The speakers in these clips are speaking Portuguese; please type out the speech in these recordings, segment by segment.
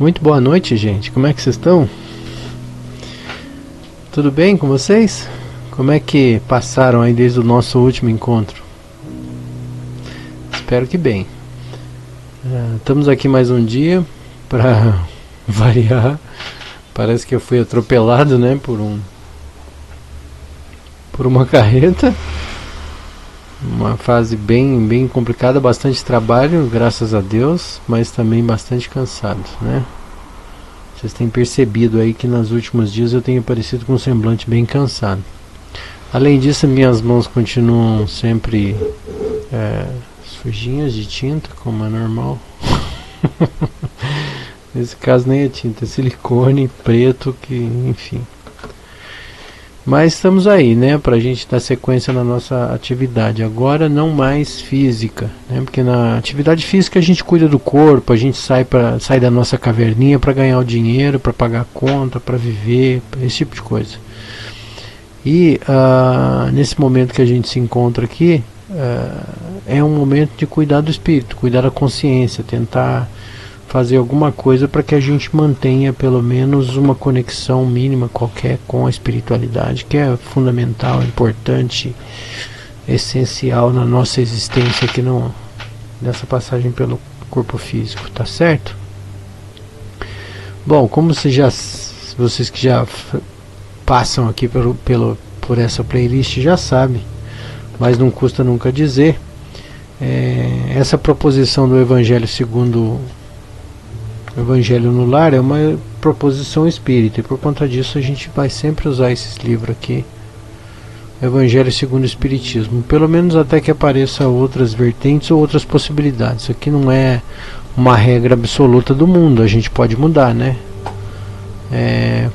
Muito boa noite, gente. Como é que vocês estão? Tudo bem com vocês? Como é que passaram aí desde o nosso último encontro? Espero que bem. Estamos aqui mais um dia para variar. Parece que eu fui atropelado, né, por uma carreta. Uma fase bem complicada, bastante trabalho, graças a Deus, mas também bastante cansado, né? Vocês têm percebido aí que nos últimos dias eu tenho aparecido com um semblante bem cansado. Além disso, minhas mãos continuam sempre sujinhas de tinta, como é normal. Nesse caso nem é tinta, é silicone preto, que enfim. Mas estamos aí, né, pra gente dar sequência na nossa atividade. Agora não mais física, né, porque na atividade física a gente cuida do corpo, a gente sai da nossa caverninha para ganhar o dinheiro, para pagar a conta, para viver, esse tipo de coisa. E nesse momento que a gente se encontra aqui, é um momento de cuidar do espírito, cuidar da consciência, tentar fazer alguma coisa para que a gente mantenha pelo menos uma conexão mínima qualquer com a espiritualidade, que é fundamental, importante, essencial na nossa existência aqui nessa passagem pelo corpo físico, tá certo? Bom, como vocês que já passam aqui por essa playlist já sabem, mas não custa nunca dizer, essa proposição do Evangelho segundo o Evangelho no Lar é uma proposição espírita, e por conta disso a gente vai sempre usar esses livros aqui, Evangelho segundo o Espiritismo, pelo menos até que apareça outras vertentes ou outras possibilidades. Isso aqui não é uma regra absoluta do mundo, a gente pode mudar, né?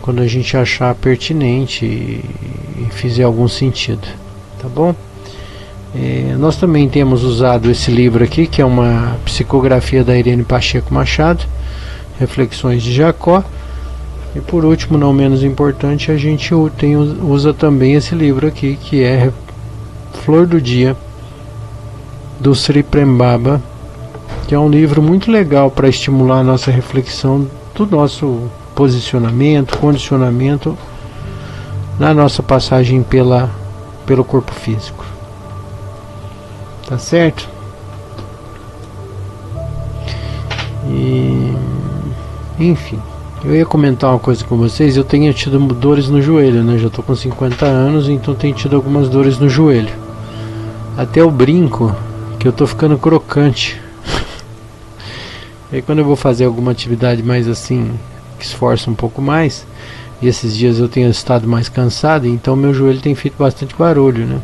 Quando a gente achar pertinente e fizer algum sentido, tá bom? Nós também temos usado esse livro aqui, que é uma psicografia da Irene Pacheco Machado, Reflexões de Jacó. E por último, não menos importante, a gente usa também esse livro aqui, que é Flor do Dia, do Sri Prem Baba, que é um livro muito legal para estimular a nossa reflexão do nosso posicionamento, condicionamento na nossa passagem pelo corpo físico. Tá certo? Enfim, eu ia comentar uma coisa com vocês. Eu tenho tido dores no joelho, né? Já tô com 50 anos, então tenho tido algumas dores no joelho. Até eu brinco que eu tô ficando crocante. E aí quando eu vou fazer alguma atividade mais assim, que esforça um pouco mais, e esses dias eu tenho estado mais cansado, então meu joelho tem feito bastante barulho, né?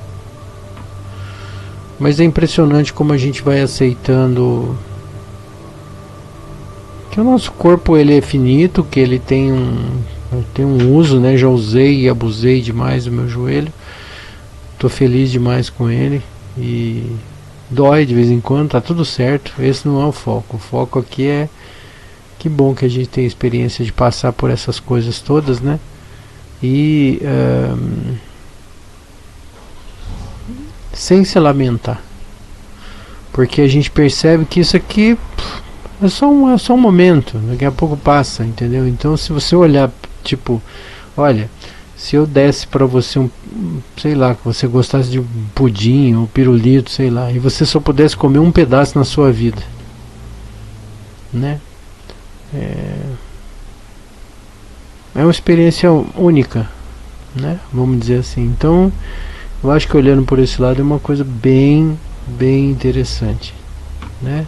Mas é impressionante como a gente vai aceitando que o nosso corpo ele é finito, que ele tem um uso, né? Já usei e abusei demais do meu joelho. Tô feliz demais com ele e dói de vez em quando, tá tudo certo. Esse não é o foco. O foco aqui é que bom que a gente tem a experiência de passar por essas coisas todas, né? E sem se lamentar, porque a gente percebe que isso aqui é só um momento, daqui a pouco passa, entendeu? Então se você olhar, tipo, olha, se eu desse pra você sei lá, que você gostasse de um pudim ou pirulito, sei lá, e você só pudesse comer um pedaço na sua vida, né? É uma experiência única, né? Vamos dizer assim. Então eu acho que olhando por esse lado é uma coisa bem interessante, né?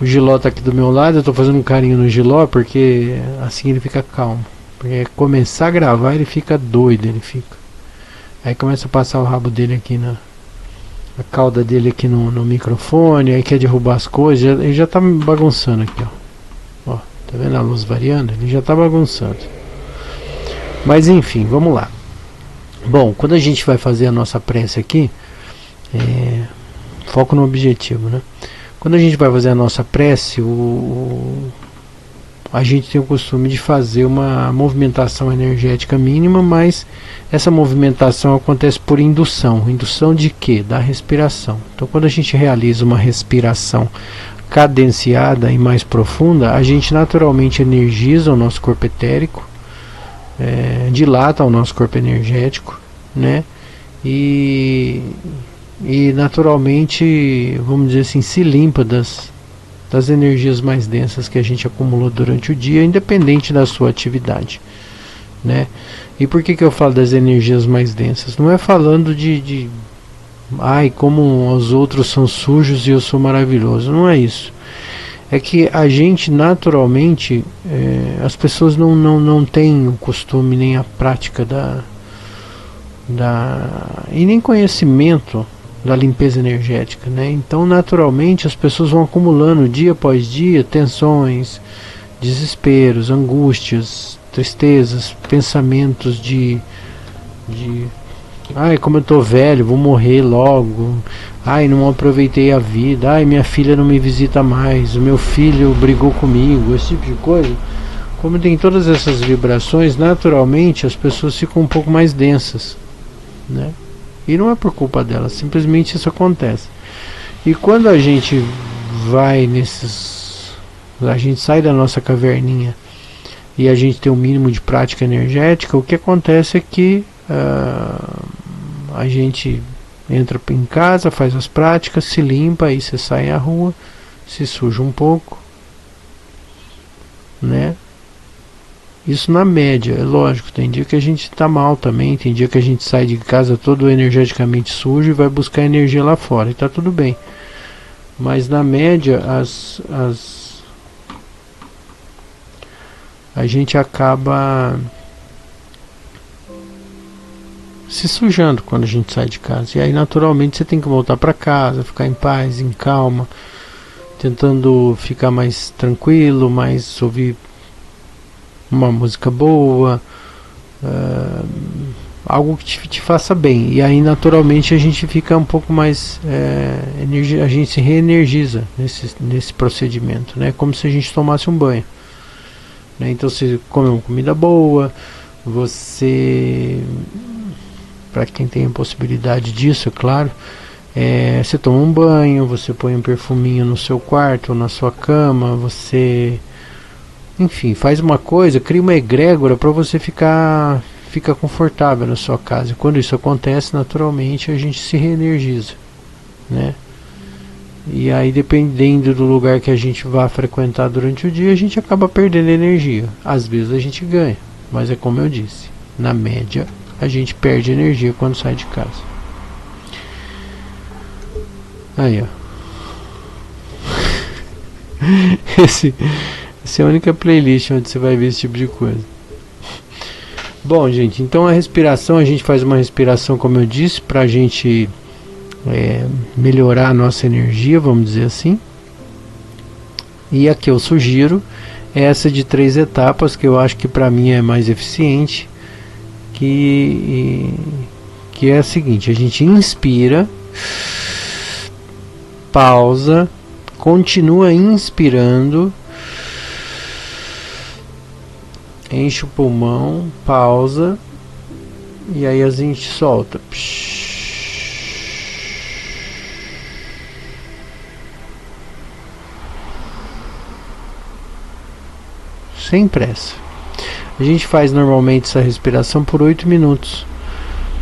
O Giló tá aqui do meu lado, eu tô fazendo um carinho no Giló porque assim ele fica calmo. Porque começar a gravar ele fica doido, aí começa a passar o rabo dele aqui a cauda dele aqui no microfone, aí quer derrubar as coisas, ele já tá me bagunçando aqui, ó, tá vendo a luz variando? Ele já tá bagunçando. Mas enfim, vamos lá. Bom, quando a gente vai fazer a nossa prece aqui, foco no objetivo, né? Quando a gente vai fazer a nossa prece, a gente tem o costume de fazer uma movimentação energética mínima, mas essa movimentação acontece por indução. Indução de quê? Da respiração. Então quando a gente realiza uma respiração cadenciada e mais profunda, a gente naturalmente energiza o nosso corpo etérico, dilata o nosso corpo energético, né? E naturalmente, vamos dizer assim, se limpa das energias mais densas que a gente acumulou durante o dia, independente da sua atividade, né? E por que eu falo das energias mais densas? Não é falando de ai, como os outros são sujos e eu sou maravilhoso. Não é isso. É que a gente naturalmente, as pessoas não têm o costume nem a prática e nem conhecimento da limpeza energética, né? Então naturalmente as pessoas vão acumulando dia após dia tensões, desesperos, angústias, tristezas, pensamentos de ai, como eu tô velho, vou morrer logo, ai, não aproveitei a vida, ai, minha filha não me visita mais, o meu filho brigou comigo, esse tipo de coisa. Como tem todas essas vibrações, naturalmente as pessoas ficam um pouco mais densas, né? E não é por culpa delas, simplesmente isso acontece. E quando a gente vai a gente sai da nossa caverninha e a gente tem um mínimo de prática energética, o que acontece é que a gente entra em casa, faz as práticas, se limpa, aí você sai à rua, se suja um pouco, né? Isso na média, é lógico, tem dia que a gente está mal também, tem dia que a gente sai de casa todo energeticamente sujo e vai buscar energia lá fora, e está tudo bem. Mas na média, a gente acaba se sujando quando a gente sai de casa. E aí naturalmente você tem que voltar para casa, ficar em paz, em calma, tentando ficar mais tranquilo, mais ouvir uma música boa, algo que te faça bem. E aí naturalmente a gente fica um pouco mais a gente se reenergiza nesse procedimento, né? Como se a gente tomasse um banho, né? Então você come uma comida boa, você, para quem tem a possibilidade disso, é claro, você toma um banho, você põe um perfuminho no seu quarto ou na sua cama, você, enfim, faz uma coisa, cria uma egrégora para você ficar confortável na sua casa. Quando isso acontece, naturalmente a gente se reenergiza, né? E aí, dependendo do lugar que a gente vá frequentar durante o dia, a gente acaba perdendo energia. Às vezes a gente ganha, mas é como eu disse, na média a gente perde energia quando sai de casa. Aí, ó. Essa é a única playlist onde você vai ver esse tipo de coisa. Bom, gente, então a respiração, a gente faz uma respiração, como eu disse, pra gente melhorar a nossa energia, vamos dizer assim. E a que eu sugiro é essa de 3 etapas, que eu acho que pra mim é mais eficiente, que é a seguinte: a gente inspira, pausa, continua inspirando, enche o pulmão, pausa, e aí a gente solta. Sem pressa. A gente faz normalmente essa respiração por 8 minutos,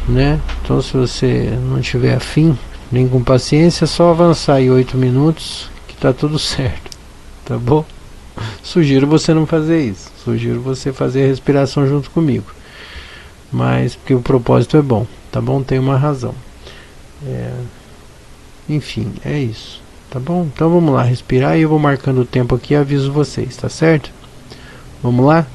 né? Então, se você não tiver afim, nem com paciência, é só avançar aí 8 minutos que tá tudo certo, tá bom? Sugiro você não fazer isso, sugiro você fazer a respiração junto comigo, mas porque o propósito é bom, tá bom? Tem uma razão. Enfim, é isso, tá bom? Então vamos lá, respirar, e eu vou marcando o tempo aqui e aviso vocês, tá certo? Vamos lá?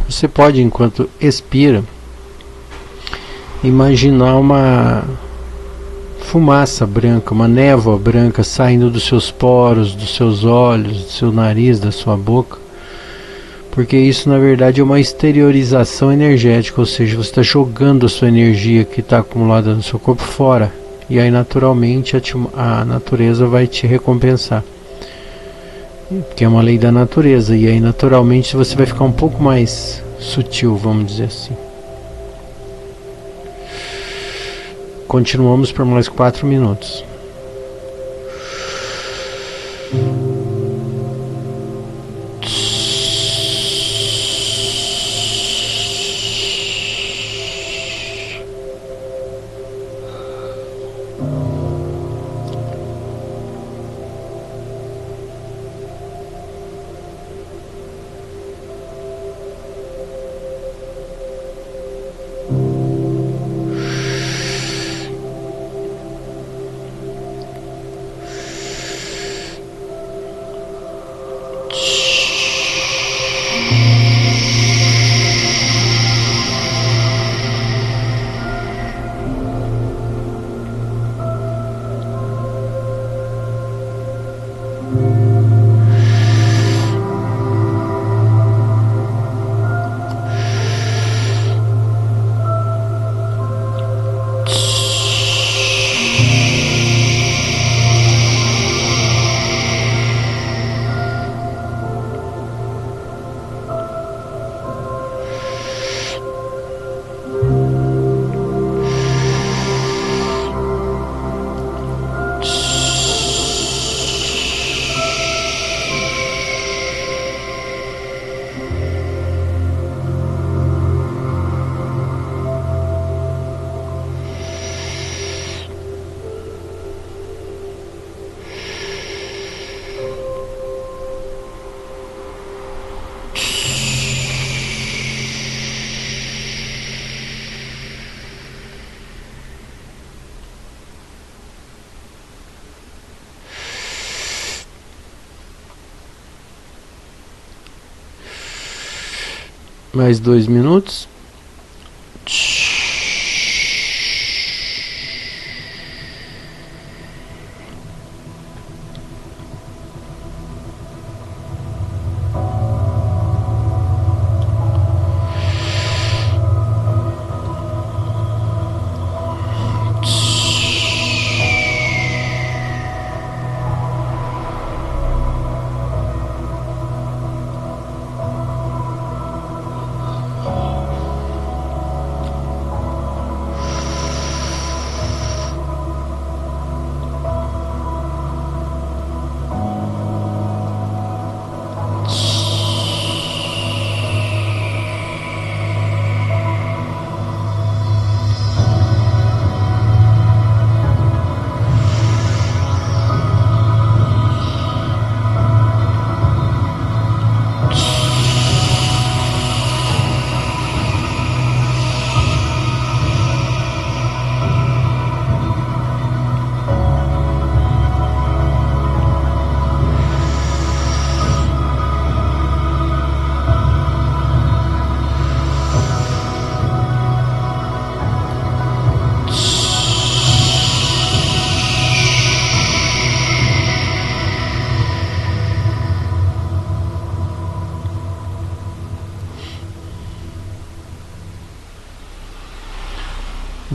Você pode, enquanto expira, imaginar uma fumaça branca, uma névoa branca saindo dos seus poros, dos seus olhos, do seu nariz, da sua boca, porque isso na verdade é uma exteriorização energética, ou seja, você está jogando a sua energia que está acumulada no seu corpo fora, e aí naturalmente a natureza vai te recompensar, que é uma lei da natureza, e aí naturalmente você vai ficar um pouco mais sutil, vamos dizer assim. Continuamos por mais 4 minutos. Mais 2 minutos.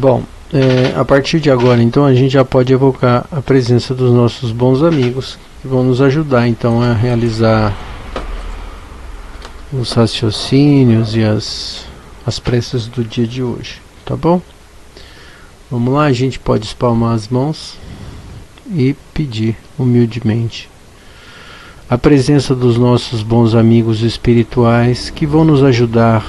Bom, a partir de agora, então, a gente já pode evocar a presença dos nossos bons amigos que vão nos ajudar, então, a realizar os raciocínios e as preces do dia de hoje, tá bom? Vamos lá, a gente pode espalmar as mãos e pedir humildemente a presença dos nossos bons amigos espirituais que vão nos ajudar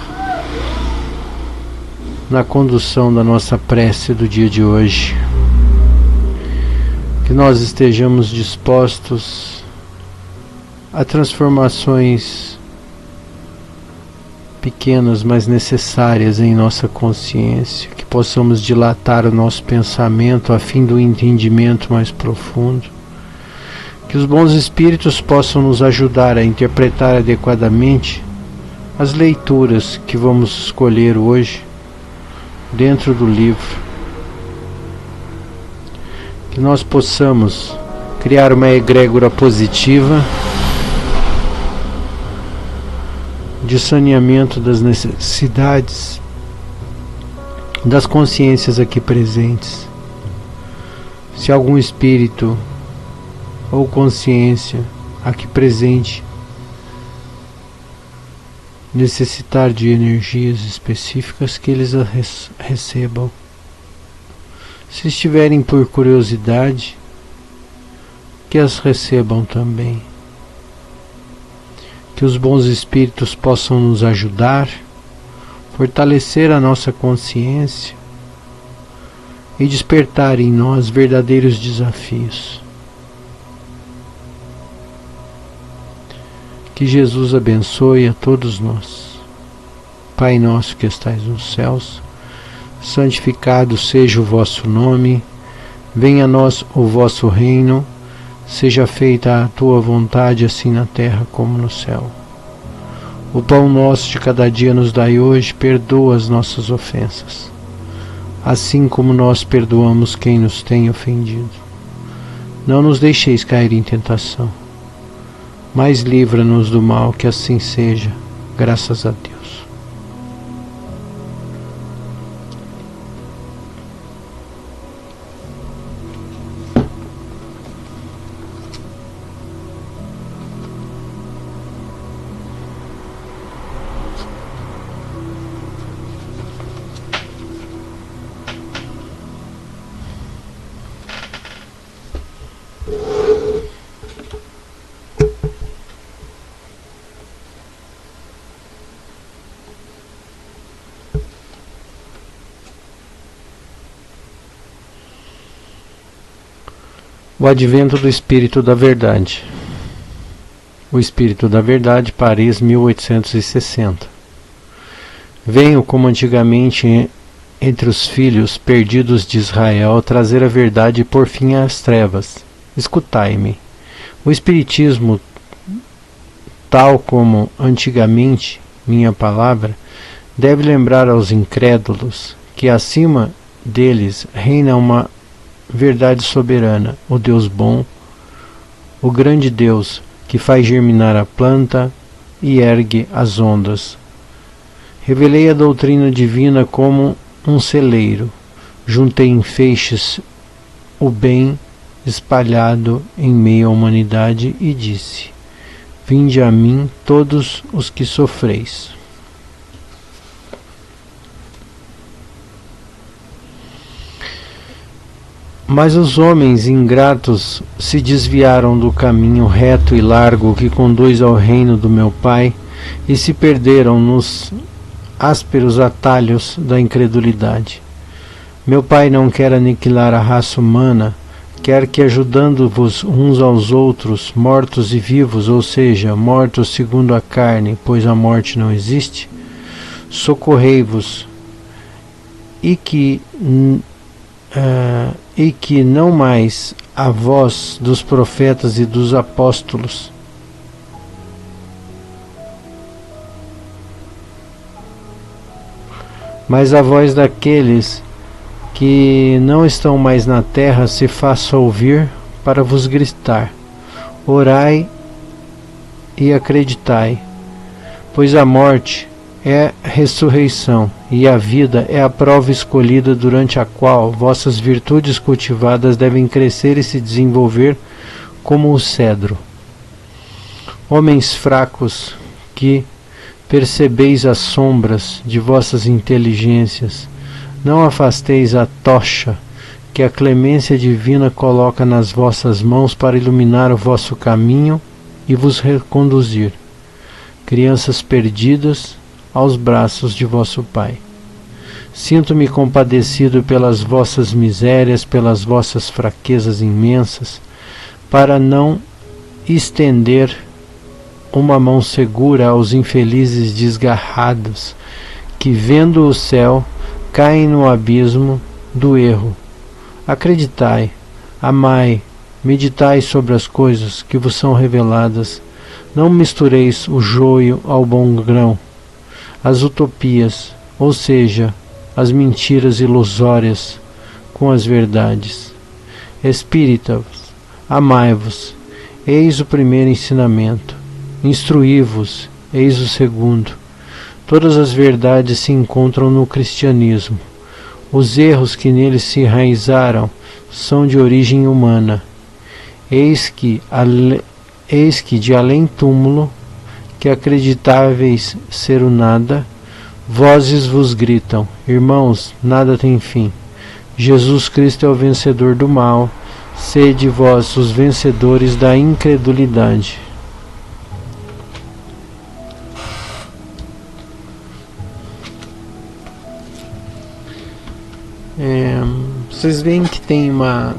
na condução da nossa prece do dia de hoje. Que nós estejamos dispostos a transformações pequenas, mas necessárias em nossa consciência, que possamos dilatar o nosso pensamento a fim do entendimento mais profundo, que os bons espíritos possam nos ajudar a interpretar adequadamente as leituras que vamos escolher hoje dentro do livro, que nós possamos criar uma egrégora positiva de saneamento das necessidades das consciências aqui presentes. Se algum espírito ou consciência aqui presente necessitar de energias específicas, que eles as recebam. Se estiverem por curiosidade, que as recebam também. Que os bons espíritos possam nos ajudar, fortalecer a nossa consciência e despertar em nós verdadeiros desafios. Que Jesus abençoe a todos nós. Pai nosso que estais nos céus, santificado seja o vosso nome, venha a nós o vosso reino, seja feita a tua vontade, assim na terra como no céu. O pão nosso de cada dia nos dai hoje, perdoa as nossas ofensas, assim como nós perdoamos quem nos tem ofendido. Não nos deixeis cair em tentação, mas livra-nos do mal, que assim seja, graças a Deus. O advento do Espírito da Verdade. O Espírito da Verdade, Paris, 1860. Venho, como antigamente entre os filhos perdidos de Israel, trazer a verdade e pôr fim às trevas. Escutai-me. O Espiritismo, tal como antigamente minha palavra, deve lembrar aos incrédulos que acima deles reina uma verdade soberana, o Deus bom, o grande Deus que faz germinar a planta e ergue as ondas. Revelei a doutrina divina como um celeiro, juntei em feixes o bem espalhado em meio à humanidade e disse: vinde a mim todos os que sofreis. Mas os homens ingratos se desviaram do caminho reto e largo que conduz ao reino do meu Pai e se perderam nos ásperos atalhos da incredulidade. Meu Pai não quer aniquilar a raça humana, quer que, ajudando-vos uns aos outros, mortos e vivos, ou seja, mortos segundo a carne, pois a morte não existe, socorrei-vos e que não mais a voz dos profetas e dos apóstolos, mas a voz daqueles que não estão mais na terra se faça ouvir para vos gritar: orai e acreditai, pois a morte é ressurreição e a vida é a prova escolhida durante a qual vossas virtudes cultivadas devem crescer e se desenvolver como o cedro. Homens fracos que percebeis as sombras de vossas inteligências, não afasteis a tocha que a clemência divina coloca nas vossas mãos para iluminar o vosso caminho e vos reconduzir, crianças perdidas, aos braços de vosso Pai. Sinto-me compadecido pelas vossas misérias, pelas vossas fraquezas imensas, para não estender uma mão segura aos infelizes desgarrados, que, vendo o céu, caem no abismo do erro. Acreditai, amai, meditai sobre as coisas que vos são reveladas, não mistureis o joio ao bom grão, as utopias, ou seja, as mentiras ilusórias, com as verdades. Espíritas, amai-vos, eis o primeiro ensinamento. Instruí-vos, eis o segundo. Todas as verdades se encontram no cristianismo. Os erros que nele se enraizaram são de origem humana. Eis que de além túmulo, que acreditáveis ser o nada, vozes vos gritam: irmãos, nada tem fim. Jesus Cristo é o vencedor do mal, sede vós os vencedores da incredulidade. Vocês veem que tem uma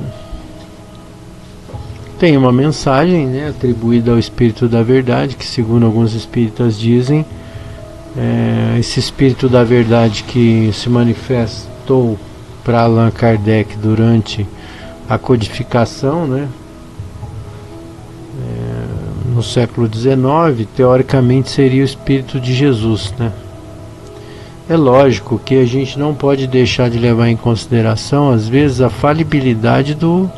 mensagem, né, atribuída ao Espírito da Verdade, que segundo alguns espíritas dizem, esse Espírito da Verdade que se manifestou para Allan Kardec durante a codificação, né, no século XIX, teoricamente seria o Espírito de Jesus, né? É lógico que a gente não pode deixar de levar em consideração, às vezes, a falibilidade do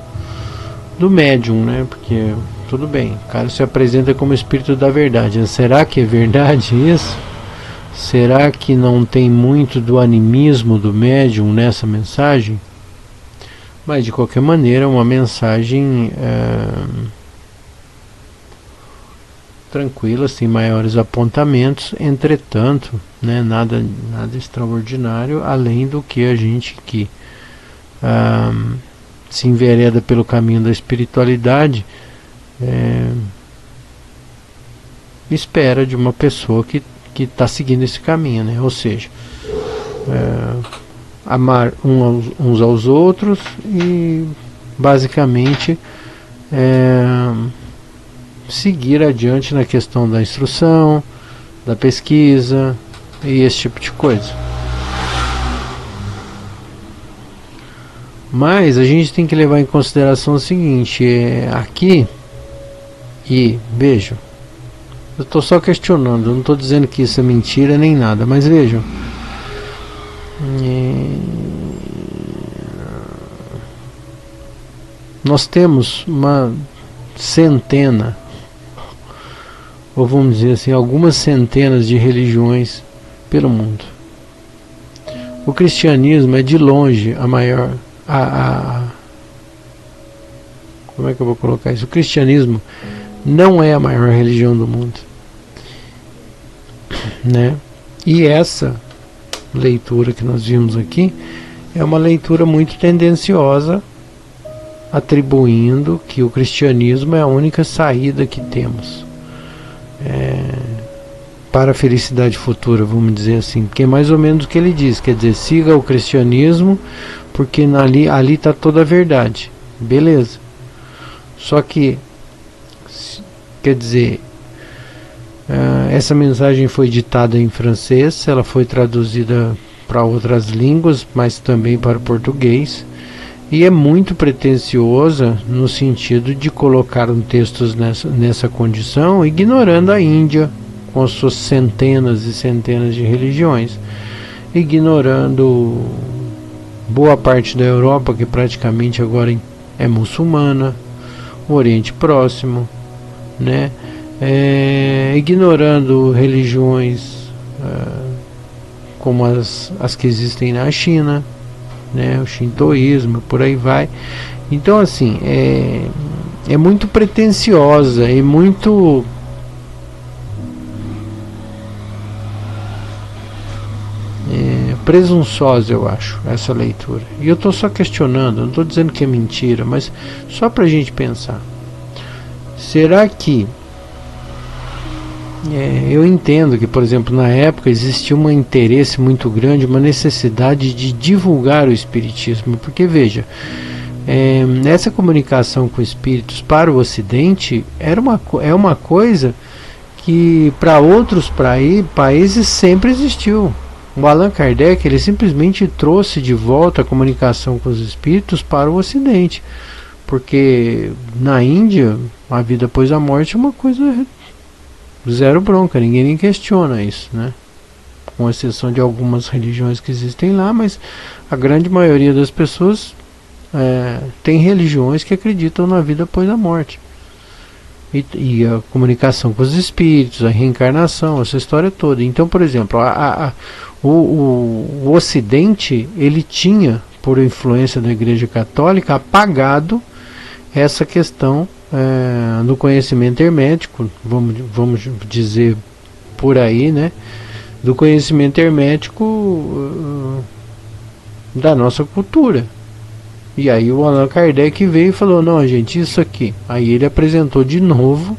médium, né? Porque, tudo bem, o cara se apresenta como Espírito da Verdade. Será que é verdade isso? Será que não tem muito do animismo do médium nessa mensagem? Mas, de qualquer maneira, é uma mensagem tranquila, sem maiores apontamentos, entretanto, né, nada extraordinário, além do que a gente que se envereda pelo caminho da espiritualidade espera de uma pessoa que está seguindo esse caminho, né? Ou seja, amar uns aos outros e basicamente seguir adiante na questão da instrução, da pesquisa e esse tipo de coisa. Mas a gente tem que levar em consideração o seguinte, aqui, e vejam, eu estou só questionando, eu não estou dizendo que isso é mentira nem nada, mas vejam, nós temos uma centena, ou vamos dizer assim, algumas centenas de religiões pelo mundo. O cristianismo é de longe a maior, como é que eu vou colocar isso? O cristianismo não é a maior religião do mundo, né? E essa leitura que nós vimos aqui é uma leitura muito tendenciosa, atribuindo que o cristianismo é a única saída que temos para a felicidade futura, vamos dizer assim, porque é mais ou menos o que ele diz, quer dizer, siga o cristianismo, porque ali está toda a verdade, beleza. Só que, quer dizer, essa mensagem foi ditada em francês, ela foi traduzida para outras línguas, mas também para o português, e é muito pretensiosa no sentido de colocar textos nessa condição, ignorando a Índia com suas centenas e centenas de religiões, ignorando boa parte da Europa, que praticamente agora é muçulmana, o Oriente Próximo, né? Ignorando religiões como as que existem na China, né, o shintoísmo, por aí vai. Então, assim, é muito pretensiosa e muito presunçosa, eu acho, essa leitura. E eu estou só questionando, não estou dizendo que é mentira, mas só para a gente pensar. Será que eu entendo que, por exemplo, na época existia um interesse muito grande, uma necessidade de divulgar o espiritismo, porque veja, essa comunicação com espíritos para o Ocidente é uma coisa que para outros países sempre existiu. O Allan Kardec, ele simplesmente trouxe de volta a comunicação com os espíritos para o Ocidente, porque na Índia a vida após a morte é uma coisa zero bronca, ninguém nem questiona isso, né? com exceção de algumas religiões que existem lá, mas a grande maioria das pessoas tem religiões que acreditam na vida após a morte. E a comunicação com os espíritos, a reencarnação, essa história toda. Então, por exemplo, o Ocidente, ele tinha, por influência da Igreja Católica, apagado essa questão do conhecimento hermético, vamos dizer por aí, né? Do conhecimento hermético da nossa cultura. E aí o Allan Kardec veio e falou, não, gente, isso aqui. Aí ele apresentou de novo,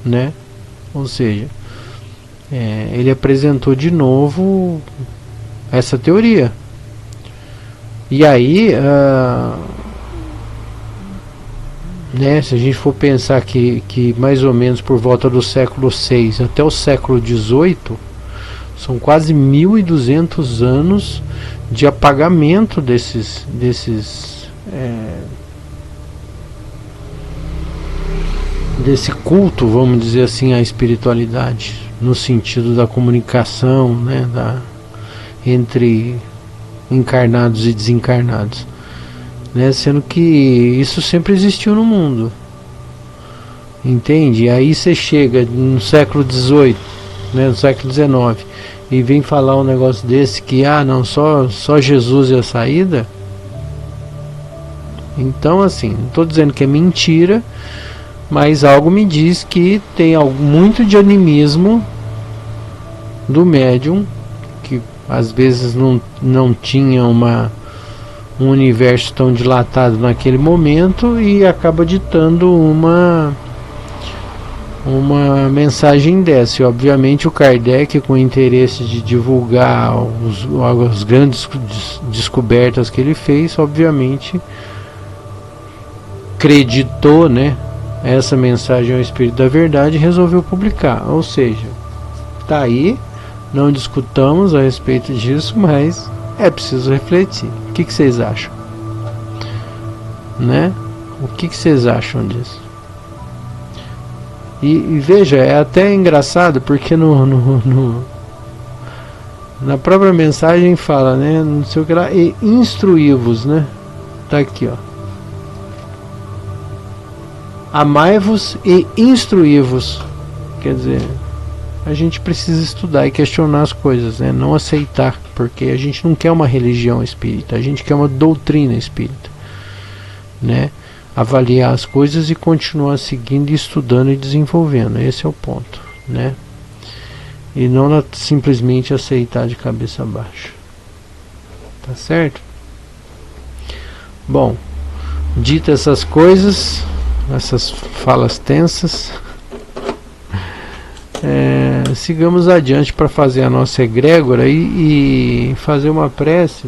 né? Ou seja, ele apresentou de novo essa teoria. E aí, né, se a gente for pensar que mais ou menos por volta do século VI até o século XVIII, são quase 1200 anos de apagamento desse culto, vamos dizer assim, à espiritualidade, no sentido da comunicação, né, entre encarnados e desencarnados, né, sendo que isso sempre existiu no mundo, entende? Aí você chega no século XVIII, né, no século XIX, e vem falar um negócio desse que não, só Jesus é a saída. Então, assim, não estou dizendo que é mentira, mas algo me diz que tem muito de animismo do médium, que às vezes não tinha um universo tão dilatado naquele momento e acaba ditando uma mensagem dessa. E obviamente o Kardec, com o interesse de divulgar as grandes descobertas que ele fez, obviamente acreditou, né, essa mensagem ao Espírito da Verdade e resolveu publicar. Ou seja, tá aí, não discutamos a respeito disso, mas é preciso refletir. O que vocês acham? Né? O que vocês acham disso? E veja, é até engraçado porque na própria mensagem fala, né, não sei o que lá, e instruí-vos, né? Tá aqui, ó. Amai-vos e instruí-vos. Quer dizer, a gente precisa estudar e questionar as coisas, né? Não aceitar, porque a gente não quer uma religião espírita, a gente quer uma doutrina espírita, né? Avaliar as coisas e continuar seguindo, estudando e desenvolvendo. Esse é o ponto, né? E não simplesmente aceitar de cabeça baixa. Tá certo? Bom, dito essas coisas, essas falas tensas, sigamos adiante para fazer a nossa egrégora e fazer uma prece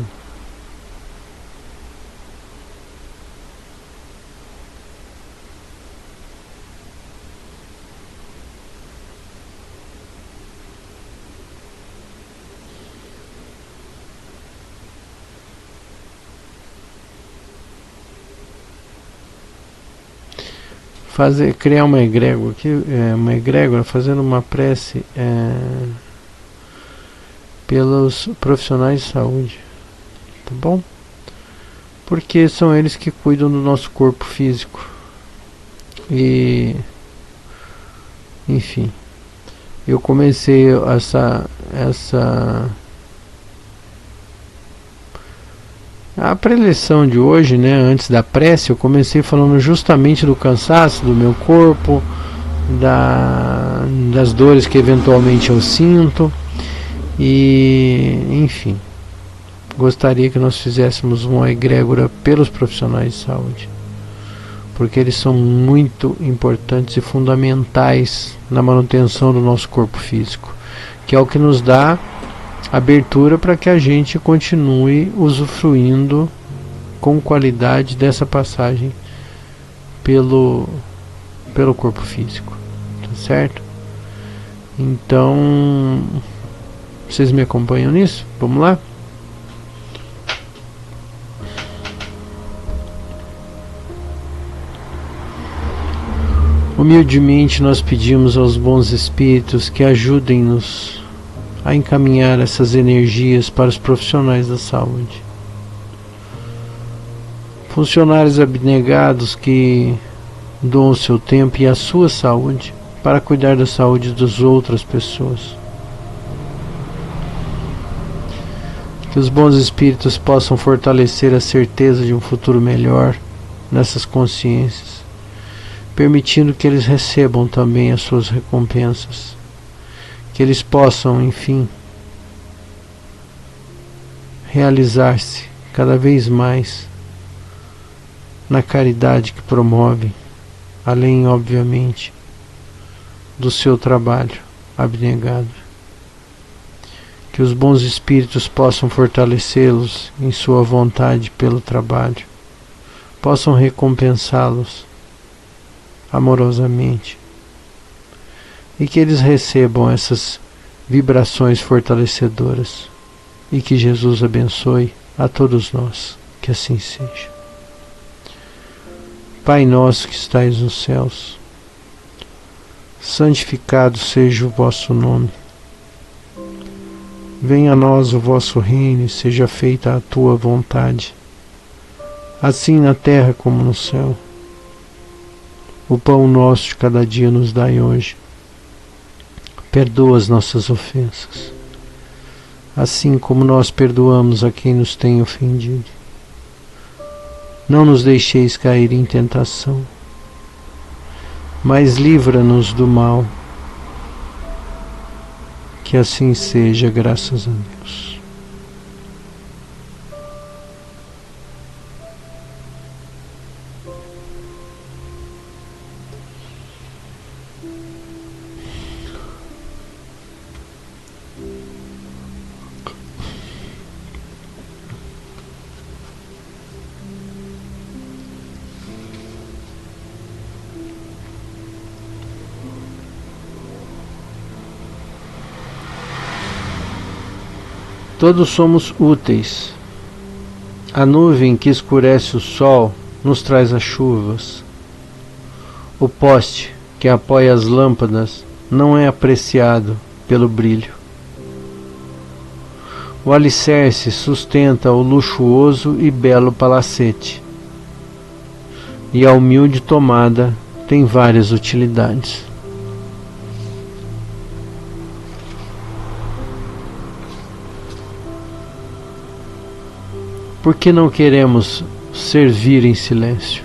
criar uma egrégora aqui, uma egrégora fazendo uma prece pelos profissionais de saúde, tá bom? Porque são eles que cuidam do nosso corpo físico e, enfim, eu comecei a preleção de hoje, né, antes da prece, eu comecei falando justamente do cansaço do meu corpo, das dores que eventualmente eu sinto, e enfim, gostaria que nós fizéssemos uma egrégora pelos profissionais de saúde, porque eles são muito importantes e fundamentais na manutenção do nosso corpo físico, que é o que nos dá abertura para que a gente continue usufruindo com qualidade dessa passagem pelo corpo físico, tá certo? Então, vocês me acompanham nisso? Vamos lá? Humildemente nós pedimos aos bons espíritos que ajudem-nos a encaminhar essas energias para os profissionais da saúde. Funcionários abnegados que doam o seu tempo e a sua saúde para cuidar da saúde das outras pessoas. Que os bons espíritos possam fortalecer a certeza de um futuro melhor nessas consciências, permitindo que eles recebam também as suas recompensas. Que eles possam, enfim, realizar-se cada vez mais na caridade que promove, além, obviamente, do seu trabalho abnegado. Que os bons espíritos possam fortalecê-los em sua vontade pelo trabalho, possam recompensá-los amorosamente, e que eles recebam essas vibrações fortalecedoras, e que Jesus abençoe a todos nós, que assim seja. Pai nosso que estais nos céus, santificado seja o vosso nome. Venha a nós o vosso reino e seja feita a tua vontade, assim na terra como no céu. O pão nosso de cada dia nos dai hoje. Perdoa as nossas ofensas, assim como nós perdoamos a quem nos tem ofendido. Não nos deixeis cair em tentação, mas livra-nos do mal. Que assim seja, graças a Deus. Todos somos úteis. A nuvem que escurece o sol nos traz as chuvas. O poste que apoia as lâmpadas não é apreciado pelo brilho. O alicerce sustenta o luxuoso e belo palacete, e a humilde tomada tem várias utilidades. Por que não queremos servir em silêncio?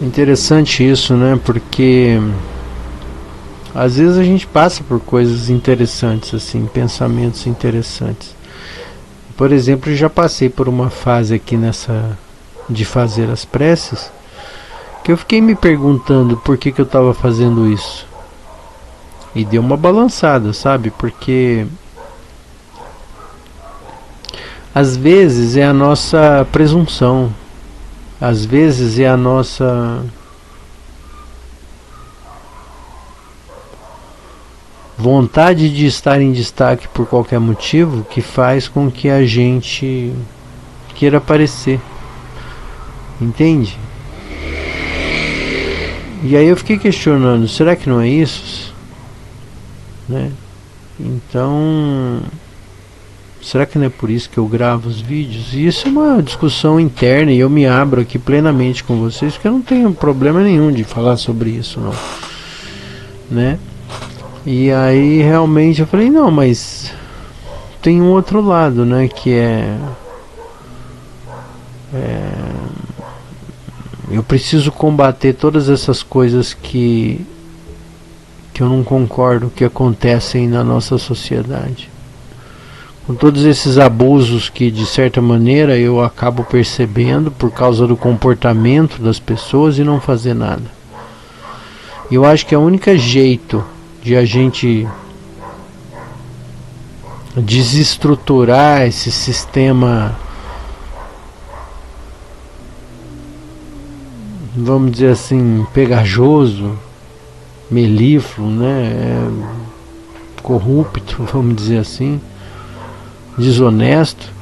É interessante isso, né? Porque às vezes a gente passa por coisas interessantes, assim, pensamentos interessantes. Por exemplo, eu já passei por uma fase aqui de fazer as preces, que eu fiquei me perguntando por que eu estava fazendo isso. E deu uma balançada, sabe? Porque às vezes é a nossa presunção, às vezes é a nossa vontade de estar em destaque por qualquer motivo que faz com que a gente queira aparecer, entende? E aí eu fiquei questionando, será que não é isso? Né? Então, será que não é por isso que eu gravo os vídeos? E isso é uma discussão interna e eu me abro aqui plenamente com vocês, porque eu não tenho problema nenhum de falar sobre isso, não, né? E aí realmente eu falei, não, mas tem um outro lado, né, que eu preciso combater todas essas coisas que eu não concordo que acontecem na nossa sociedade, com todos esses abusos que de certa maneira eu acabo percebendo por causa do comportamento das pessoas e não fazer nada. Eu acho que é o único jeito de a gente desestruturar esse sistema, vamos dizer assim, pegajoso, melífluo, né, corrupto, vamos dizer assim, desonesto,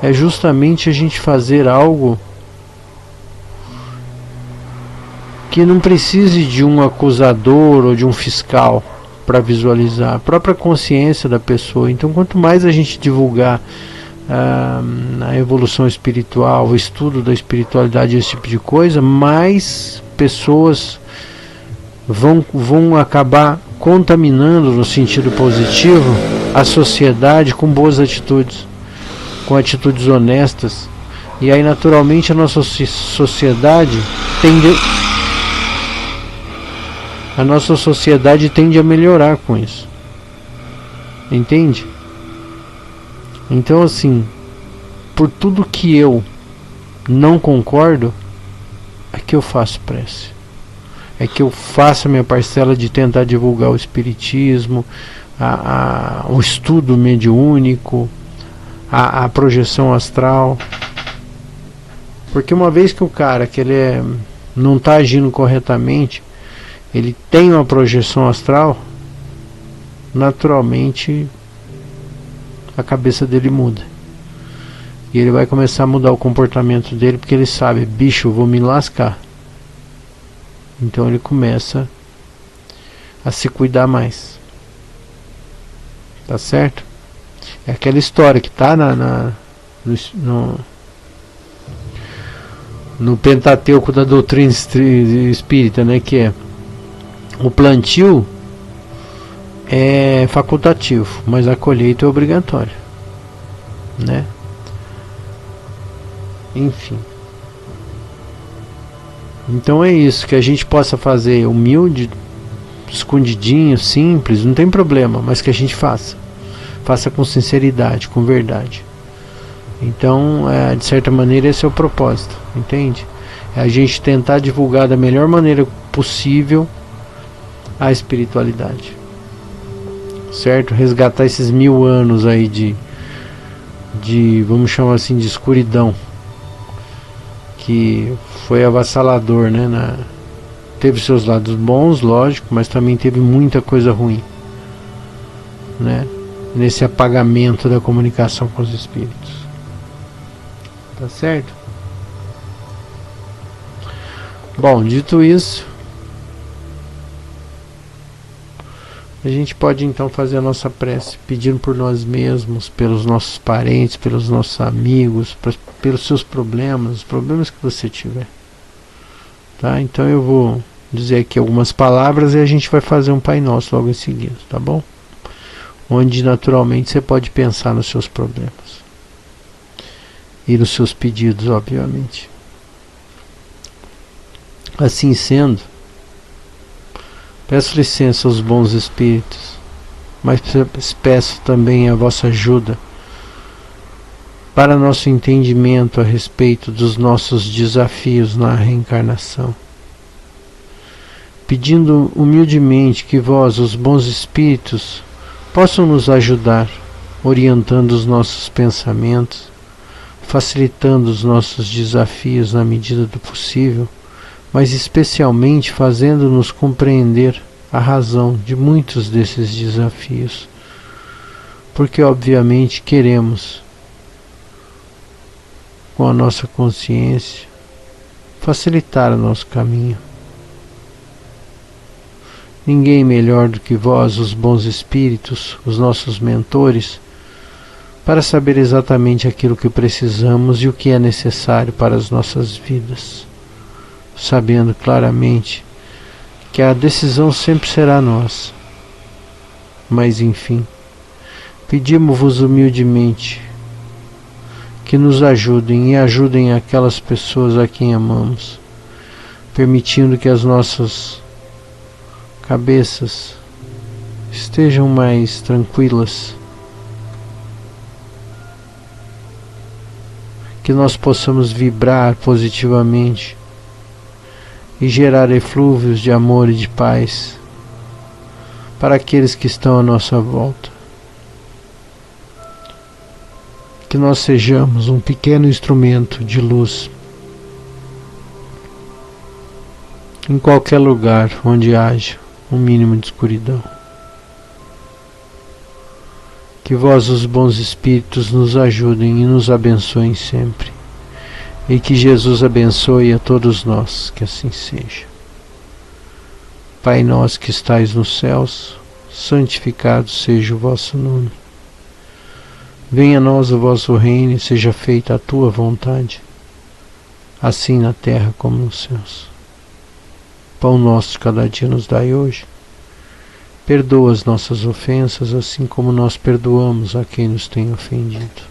é justamente a gente fazer algo que não precise de um acusador ou de um fiscal para visualizar a própria consciência da pessoa. Então, quanto mais a gente divulgar a evolução espiritual, o estudo da espiritualidade, esse tipo de coisa, mais pessoas vão acabar contaminando, no sentido positivo, a sociedade com boas atitudes, com atitudes honestas. E aí, naturalmente, a nossa sociedade tende a melhorar com isso. Entende? Então, assim, por tudo que eu não concordo, é que eu faço prece. É que eu faço a minha parcela de tentar divulgar o espiritismo, o estudo mediúnico, a projeção astral. Porque uma vez que o cara que ele não está agindo corretamente, ele tem uma projeção astral, naturalmente a cabeça dele muda. E ele vai começar a mudar o comportamento dele, porque ele sabe, bicho, eu vou me lascar. Então ele começa a se cuidar mais. Tá certo? É aquela história que tá no Pentateuco da doutrina espírita, né? Que é: o plantio é facultativo, mas a colheita é obrigatória, né? Enfim. Então é isso, que a gente possa fazer humilde, escondidinho, simples, não tem problema, mas que a gente faça com sinceridade, com verdade. Então, de certa maneira, esse é o propósito, entende? É a gente tentar divulgar da melhor maneira possível a espiritualidade, certo? Resgatar esses 1000 anos aí de vamos chamar assim, de escuridão, que foi avassalador, né? Teve seus lados bons, lógico, mas também teve muita coisa ruim, né? Nesse apagamento da comunicação com os espíritos. Tá certo? Bom, dito isso, a gente pode então fazer a nossa prece, pedindo por nós mesmos, pelos nossos parentes, pelos nossos amigos, pelos seus problemas, os problemas que você tiver. Tá? Então eu vou dizer aqui algumas palavras e a gente vai fazer um Pai Nosso logo em seguida, tá bom? Onde naturalmente você pode pensar nos seus problemas e nos seus pedidos, obviamente. Assim sendo, peço licença aos bons espíritos, mas peço também a vossa ajuda para nosso entendimento a respeito dos nossos desafios na reencarnação, pedindo humildemente que vós, os bons espíritos, possam nos ajudar, orientando os nossos pensamentos, facilitando os nossos desafios na medida do possível, mas especialmente fazendo-nos compreender a razão de muitos desses desafios, porque obviamente queremos, com a nossa consciência, facilitar o nosso caminho. Ninguém melhor do que vós, os bons espíritos, os nossos mentores, para saber exatamente aquilo que precisamos e o que é necessário para as nossas vidas, sabendo claramente que a decisão sempre será nossa. Mas enfim, pedimos-vos humildemente que nos ajudem e ajudem aquelas pessoas a quem amamos, permitindo que as nossas cabeças estejam mais tranquilas, que nós possamos vibrar positivamente e gerar eflúvios de amor e de paz para aqueles que estão à nossa volta. Que nós sejamos um pequeno instrumento de luz em qualquer lugar onde haja um mínimo de escuridão. Que vós, os bons espíritos, nos ajudem e nos abençoem sempre. E que Jesus abençoe a todos nós, que assim seja. Pai nosso que estais nos céus, santificado seja o vosso nome. Venha a nós o vosso reino e seja feita a tua vontade, assim na terra como nos céus. Pão nosso de cada dia nos dai hoje. Perdoa as nossas ofensas, assim como nós perdoamos a quem nos tem ofendido.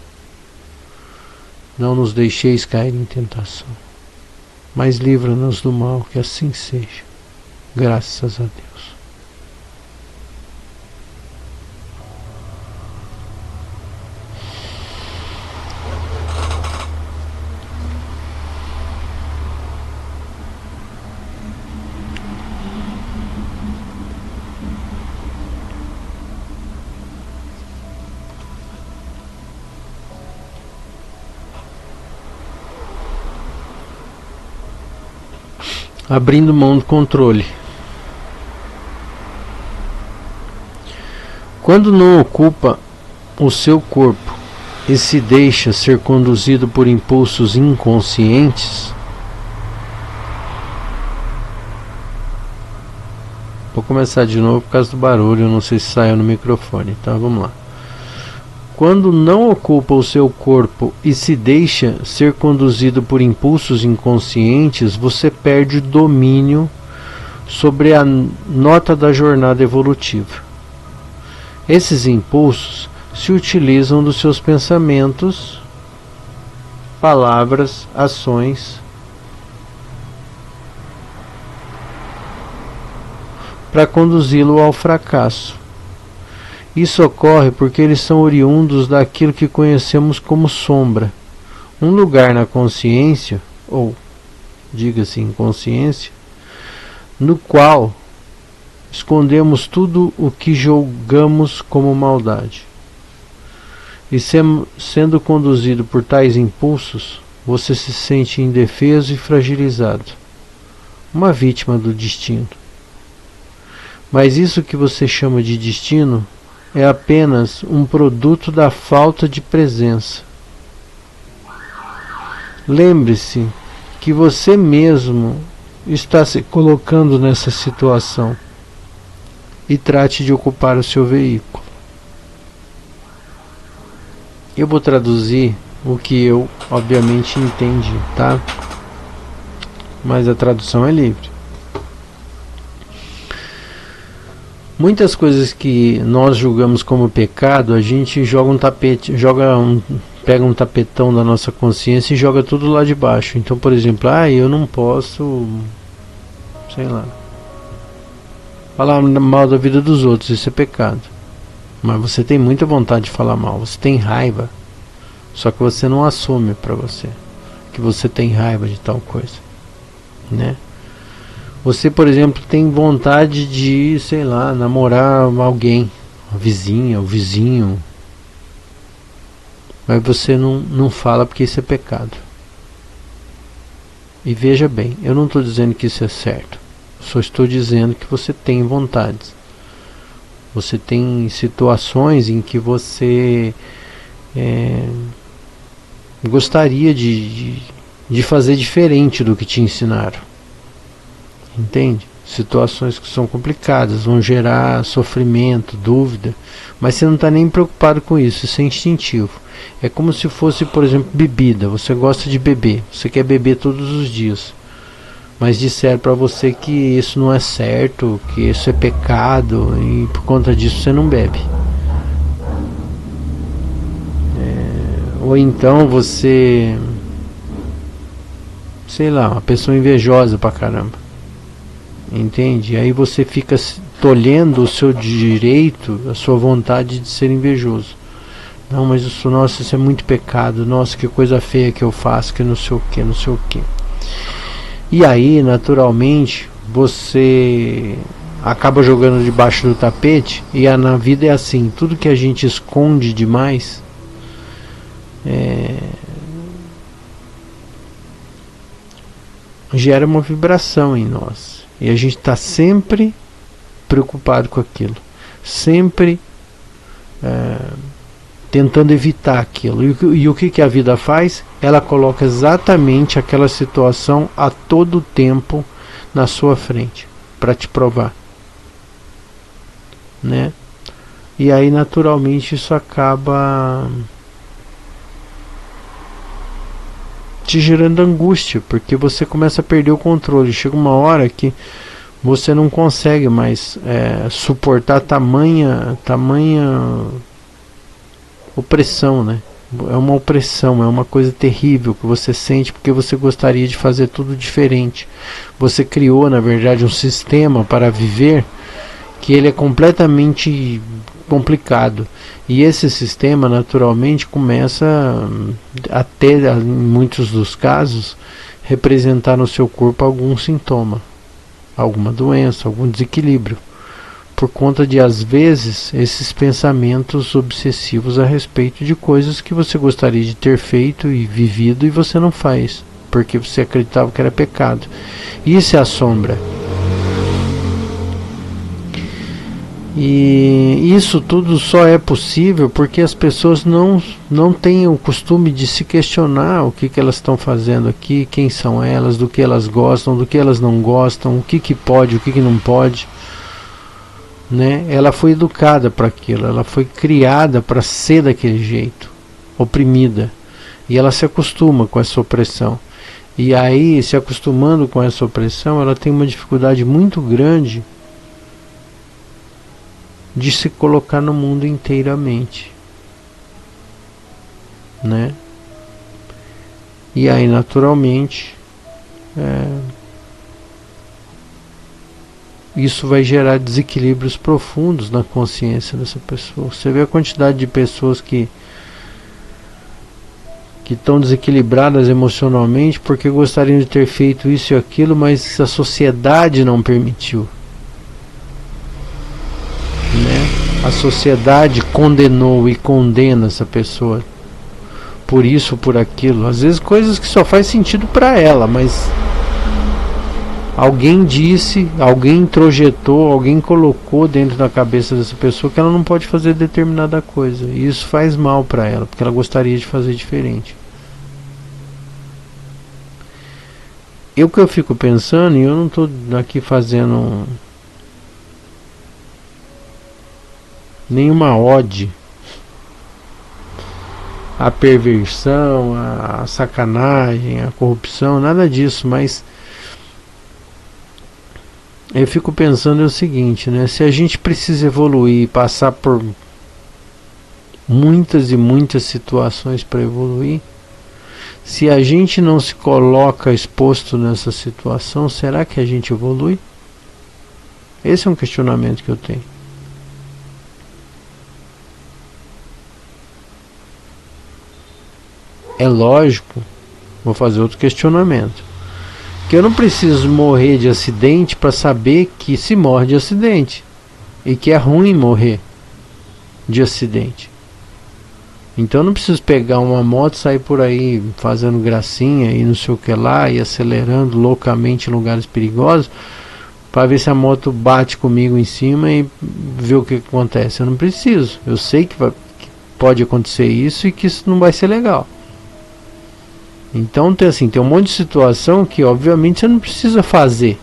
Não nos deixeis cair em tentação, mas livra-nos do mal, que assim seja. Graças a Deus. Abrindo mão do controle. Quando não ocupa o seu corpo e se deixa ser conduzido por impulsos inconscientes, vou começar de novo por causa do barulho, eu não sei se saiu no microfone, tá? Vamos lá. Quando não ocupa o seu corpo e se deixa ser conduzido por impulsos inconscientes, você perde o domínio sobre a nota da jornada evolutiva. Esses impulsos se utilizam dos seus pensamentos, palavras, ações para conduzi-lo ao fracasso. Isso ocorre porque eles são oriundos daquilo que conhecemos como sombra, um lugar na consciência, ou diga-se inconsciência, no qual escondemos tudo o que julgamos como maldade. E sendo conduzido por tais impulsos, você se sente indefeso e fragilizado, uma vítima do destino. Mas isso que você chama de destino é apenas um produto da falta de presença. Lembre-se que você mesmo está se colocando nessa situação e trate de ocupar o seu veículo. Eu vou traduzir o que eu obviamente entendi, tá? Mas a tradução é livre. Muitas coisas que nós julgamos como pecado, a gente joga um tapete, pega um tapetão da nossa consciência e joga tudo lá de baixo. Então, por exemplo, eu não posso, sei lá, falar mal da vida dos outros, isso é pecado. Mas você tem muita vontade de falar mal, você tem raiva, só que você não assume para você que você tem raiva de tal coisa, né? Você, por exemplo, tem vontade de, sei lá, namorar alguém, a vizinha, o vizinho, mas você não fala porque isso é pecado. E veja bem, eu não estou dizendo que isso é certo, só estou dizendo que você tem vontades. Você tem situações em que você gostaria de fazer diferente do que te ensinaram. Entende? Situações que são complicadas, vão gerar sofrimento, dúvida, mas você não está nem preocupado com isso, isso é instintivo. É como se fosse, por exemplo, bebida. Você gosta de beber, você quer beber todos os dias, mas disseram para você que isso não é certo, que isso é pecado, e por conta disso você não bebe. Ou então você, sei lá, uma pessoa invejosa pra caramba, entende? Aí você fica tolhendo o seu direito, a sua vontade de ser invejoso. Não, mas isso, nossa, isso é muito pecado, nossa, que coisa feia que eu faço, que não sei o que, não sei o que. E aí, naturalmente, você acaba jogando debaixo do tapete. E na vida é assim, tudo que a gente esconde demais gera uma vibração em nós, e a gente está sempre preocupado com aquilo, sempre tentando evitar aquilo. E o que a vida faz? Ela coloca exatamente aquela situação a todo tempo na sua frente, para te provar né? E aí naturalmente isso acaba te gerando angústia, porque você começa a perder o controle. Chega uma hora que você não consegue mais suportar tamanha opressão, né? É uma opressão, é uma coisa terrível que você sente, porque você gostaria de fazer tudo diferente. Você criou, na verdade, um sistema para viver que ele é completamente complicado. E esse sistema, naturalmente, começa a ter, em muitos dos casos, representar no seu corpo algum sintoma, alguma doença, algum desequilíbrio, por conta de, às vezes, esses pensamentos obsessivos a respeito de coisas que você gostaria de ter feito e vivido e você não faz, porque você acreditava que era pecado. Isso é a sombra. E isso tudo só é possível porque as pessoas não têm o costume de se questionar o que elas estão fazendo aqui, quem são elas, do que elas gostam, do que elas não gostam, o que pode, o que não pode, né? Ela foi educada para aquilo, ela foi criada para ser daquele jeito, oprimida, e ela se acostuma com essa opressão. E aí, se acostumando com essa opressão, ela tem uma dificuldade muito grande de se colocar no mundo inteiramente, né? E aí naturalmente isso vai gerar desequilíbrios profundos na consciência dessa pessoa. Você vê a quantidade de pessoas que estão desequilibradas emocionalmente porque gostariam de ter feito isso e aquilo, mas a sociedade não permitiu, né? A sociedade condenou e condena essa pessoa por isso, por aquilo, às vezes coisas que só faz sentido para ela, mas alguém disse, alguém introjetou, alguém colocou dentro da cabeça dessa pessoa que ela não pode fazer determinada coisa, e isso faz mal para ela, porque ela gostaria de fazer diferente. O que eu fico pensando, e eu não estou aqui fazendo nenhuma ode à perversão, à sacanagem, à corrupção, nada disso, mas eu fico pensando o seguinte, né? Se a gente precisa evoluir, passar por muitas e muitas situações para evoluir, se a gente não se coloca exposto nessa situação, será que a gente evolui? Esse é um questionamento que eu tenho. É lógico, vou fazer outro questionamento, que eu não preciso morrer de acidente para saber que se morre de acidente e que é ruim morrer de acidente. Então eu não preciso pegar uma moto, sair por aí fazendo gracinha e não sei o que lá, e acelerando loucamente em lugares perigosos para ver se a moto bate comigo em cima e ver o que acontece. Eu não preciso, eu sei que pode acontecer isso e que isso não vai ser legal. Então tem um monte de situação que obviamente você não precisa fazer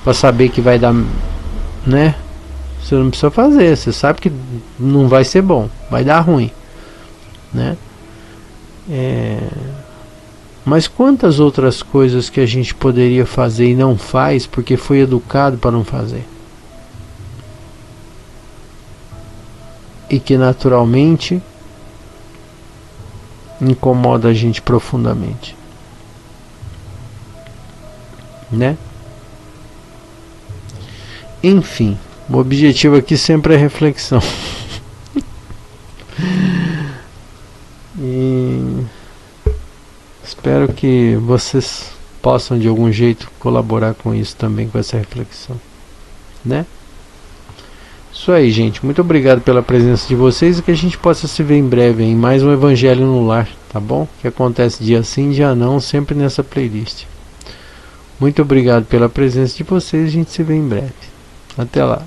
para saber que vai dar, né? Você não precisa fazer, você sabe que não vai ser bom, vai dar ruim, né? Mas quantas outras coisas que a gente poderia fazer e não faz porque foi educado para não fazer, e que naturalmente incomoda a gente profundamente, né? Enfim, o objetivo aqui sempre é reflexão. E espero que vocês possam de algum jeito colaborar com isso também, com essa reflexão, né? Isso aí, gente, muito obrigado pela presença de vocês e que a gente possa se ver em breve em mais um Evangelho no Lar, tá bom? Que acontece dia sim, dia não, sempre nessa playlist. Muito obrigado pela presença de vocês, a gente se vê em breve. Até lá.